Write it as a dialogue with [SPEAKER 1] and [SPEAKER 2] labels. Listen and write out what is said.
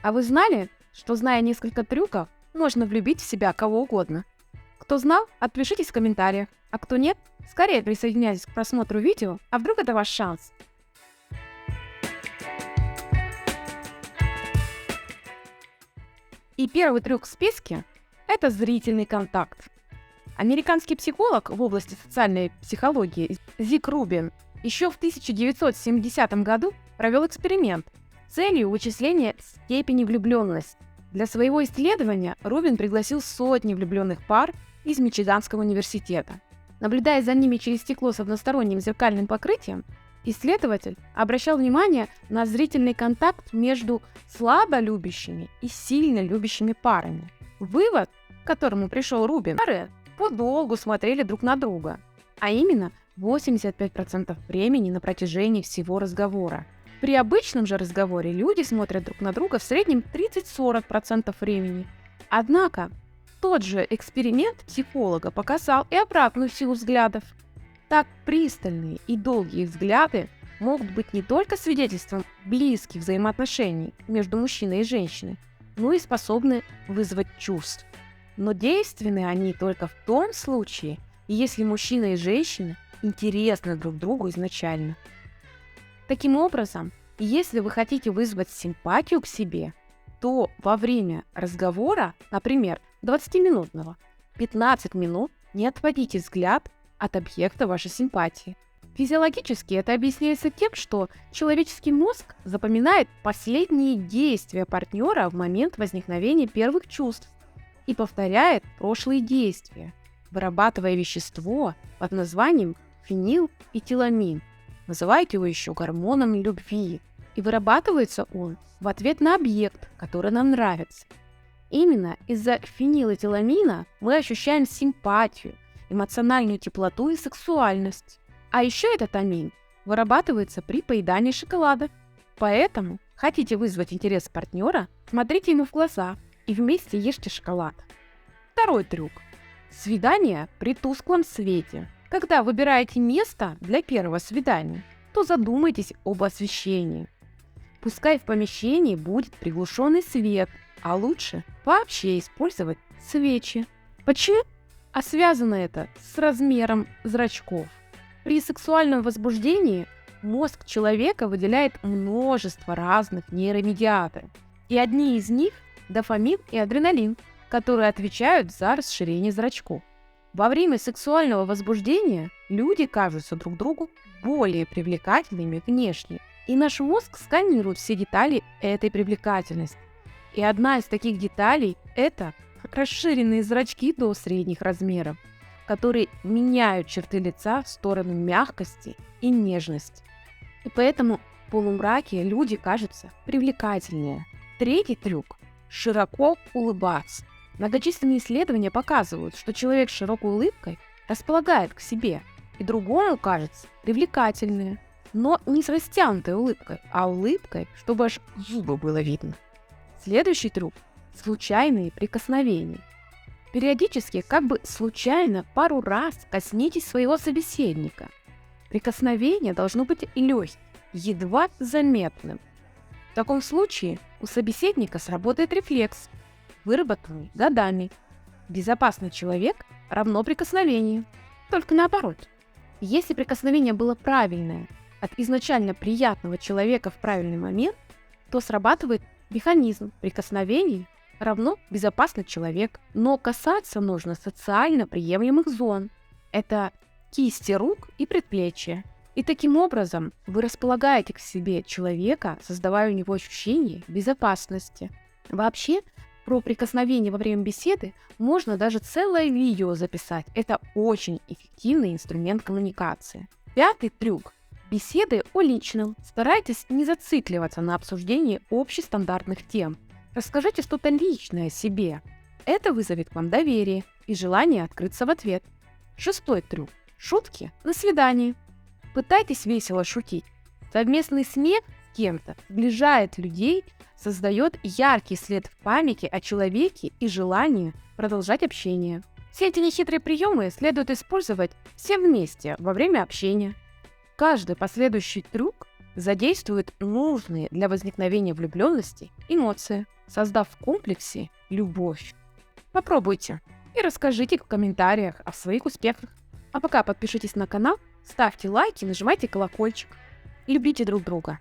[SPEAKER 1] А вы знали, что, зная несколько трюков, можно влюбить в себя кого угодно? Кто знал, отпишитесь в комментариях, а кто нет, скорее присоединяйтесь к просмотру видео, а вдруг это ваш шанс. И первый трюк в списке – это зрительный контакт. Американский психолог в области социальной психологии Зик Рубин еще в 1970 году провел эксперимент с целью вычисления степени влюбленности. Для своего исследования Рубин пригласил сотни влюбленных пар из Мичиганского университета. Наблюдая за ними через стекло с односторонним зеркальным покрытием, исследователь обращал внимание на зрительный контакт между слабо любящими и сильно любящими парами. Вывод, к которому пришел Рубин: пары подолгу смотрели друг на друга, а именно 85% времени на протяжении всего разговора. При обычном же разговоре люди смотрят друг на друга в среднем 30-40% времени. Однако тот же эксперимент психолога показал и обратную силу взглядов. Так пристальные и долгие взгляды могут быть не только свидетельством близких взаимоотношений между мужчиной и женщиной, но и способны вызвать чувств. Но действенны они только в том случае, если мужчина и женщина интересны друг другу изначально. Таким образом, если вы хотите вызвать симпатию к себе, то во время разговора, например, 20-минутного, 15 минут не отводите взгляд от объекта вашей симпатии. Физиологически это объясняется тем, что человеческий мозг запоминает последние действия партнера в момент возникновения первых чувств и повторяет прошлые действия, вырабатывая вещество под названием фенилэтиламин. Называют его еще гормоном любви. И вырабатывается он в ответ на объект, который нам нравится. Именно из-за фенилэтиламина мы ощущаем симпатию, эмоциональную теплоту и сексуальность. А еще этот амин вырабатывается при поедании шоколада. Поэтому хотите вызвать интерес партнера, смотрите ему в глаза и вместе ешьте шоколад. Второй трюк. Свидание при тусклом свете. Когда выбираете место для первого свидания, то задумайтесь об освещении. Пускай в помещении будет приглушенный свет, а лучше вообще использовать свечи. Почему? А связано это с размером зрачков. При сексуальном возбуждении мозг человека выделяет множество разных нейромедиаторов. И одни из них – дофамин и адреналин, которые отвечают за расширение зрачков. Во время сексуального возбуждения люди кажутся друг другу более привлекательными внешне, и наш мозг сканирует все детали этой привлекательности. И одна из таких деталей – это расширенные зрачки до средних размеров, которые меняют черты лица в сторону мягкости и нежности. И поэтому в полумраке люди кажутся привлекательнее. Третий трюк – широко улыбаться. Многочисленные исследования показывают, что человек с широкой улыбкой располагает к себе, и другому кажется привлекательнее, но не с растянутой улыбкой, а улыбкой, чтобы аж зубы было видно. Следующий трюк – случайные прикосновения. Периодически, как бы случайно, пару раз коснитесь своего собеседника. Прикосновение должно быть легким, едва заметным. В таком случае у собеседника сработает рефлекс, выработанный годами. Безопасный человек равно прикосновению. Только наоборот. Если прикосновение было правильное, от изначально приятного человека в правильный момент, то срабатывает механизм прикосновения равно безопасный человек. Но касаться нужно социально приемлемых зон. Это кисти рук и предплечья. И таким образом вы располагаете к себе человека, создавая у него ощущение безопасности. Вообще, про прикосновение во время беседы можно даже целое видео записать. Это очень эффективный инструмент коммуникации. Пятый трюк. Беседы о личном. Старайтесь не зацикливаться на обсуждении общестандартных тем. Расскажите что-то личное о себе. Это вызовет к вам доверие и желание открыться в ответ. Шестой трюк. Шутки на свидании. Пытайтесь весело шутить. Совместный смех с кем-то сближает людей, создает яркий след в памяти о человеке и желание продолжать общение. Все эти нехитрые приемы следует использовать все вместе во время общения. Каждый последующий трюк задействует нужные для возникновения влюбленности эмоции, создав в комплексе любовь. Попробуйте и расскажите в комментариях о своих успехах. А пока подпишитесь на канал, ставьте лайки, нажимайте колокольчик. Любите друг друга.